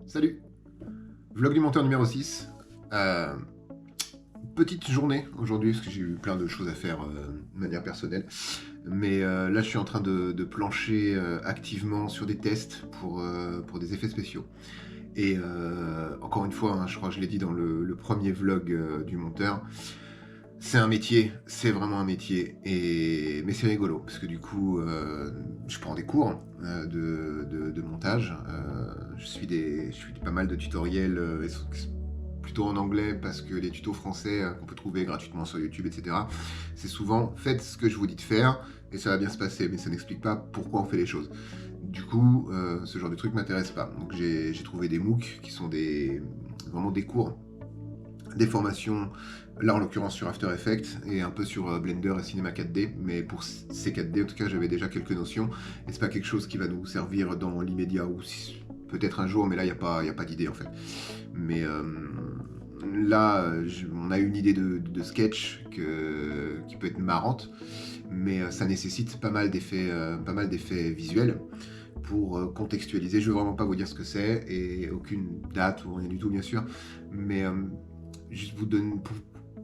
Salut! Vlog du monteur numéro 6. Petite journée aujourd'hui, parce que j'ai eu plein de choses à faire de manière personnelle. Mais là, je suis en train de plancher activement sur des tests pour des effets spéciaux. Et encore une fois, hein, je crois que je l'ai dit dans le premier vlog du monteur, c'est un métier, c'est vraiment un métier, mais c'est rigolo, parce que du coup, je prends des cours de montage, je suis pas mal de tutoriels, plutôt en anglais, parce que les tutos français qu'on peut trouver gratuitement sur YouTube, etc., c'est souvent « faites ce que je vous dis de faire, et ça va bien se passer », mais ça n'explique pas pourquoi on fait les choses. Du coup, ce genre de truc m'intéresse pas. Donc j'ai trouvé des MOOC, qui sont vraiment des cours, des formations, là en l'occurrence sur After Effects et un peu sur Blender et Cinema 4D, mais pour ces 4D en tout cas j'avais déjà quelques notions et c'est pas quelque chose qui va nous servir dans l'immédiat ou peut-être un jour, mais là il n'y a pas d'idée en fait. Mais là on a une idée de sketch qui peut être marrante, mais ça nécessite pas mal d'effets visuels pour contextualiser. Je veux vraiment pas vous dire ce que c'est et aucune date ou rien du tout bien sûr, mais juste vous donne pour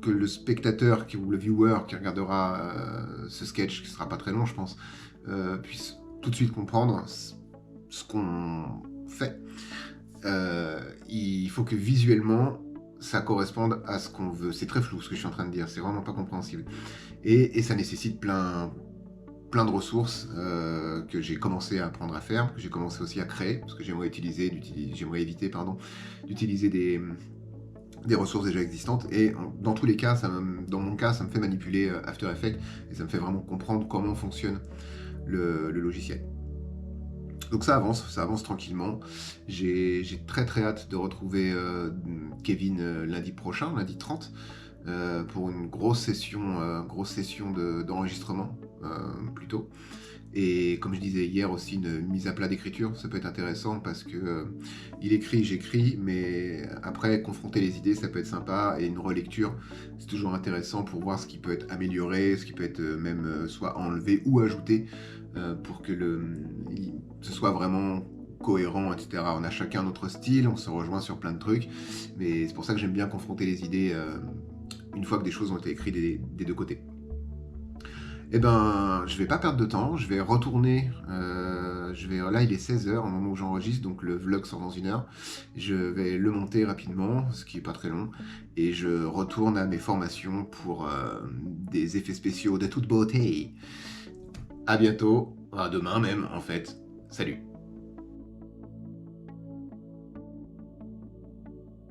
que le spectateur ou le viewer qui regardera ce sketch, qui sera pas très long je pense, puisse tout de suite comprendre ce qu'on fait. Il faut que visuellement ça corresponde à ce qu'on veut. C'est très flou ce que je suis en train de dire, c'est vraiment pas compréhensible. Et ça nécessite plein de ressources que j'ai commencé à apprendre à faire, que j'ai commencé aussi à créer, parce que j'aimerais éviter d'utiliser des ressources déjà existantes, et dans tous les cas, dans mon cas, ça me fait manipuler After Effects, et ça me fait vraiment comprendre comment fonctionne le logiciel. Donc ça avance tranquillement. J'ai très hâte de retrouver Kevin lundi prochain, lundi 30, pour une grosse session d'enregistrement plutôt. Et comme je disais hier aussi, une mise à plat d'écriture, ça peut être intéressant parce que il écrit, j'écris, mais après confronter les idées, ça peut être sympa, et une relecture, c'est toujours intéressant pour voir ce qui peut être amélioré, ce qui peut être même soit enlevé ou ajouté pour que ce soit vraiment cohérent, etc. On a chacun notre style, on se rejoint sur plein de trucs, mais c'est pour ça que j'aime bien confronter les idées une fois que des choses ont été écrites des deux côtés. Eh ben, je vais pas perdre de temps, je vais retourner, là il est 16h au moment où j'enregistre, donc le vlog sort dans 1 heure. Je vais le monter rapidement, ce qui est pas très long, et je retourne à mes formations pour des effets spéciaux de toute beauté. À bientôt, à demain même en fait. Salut!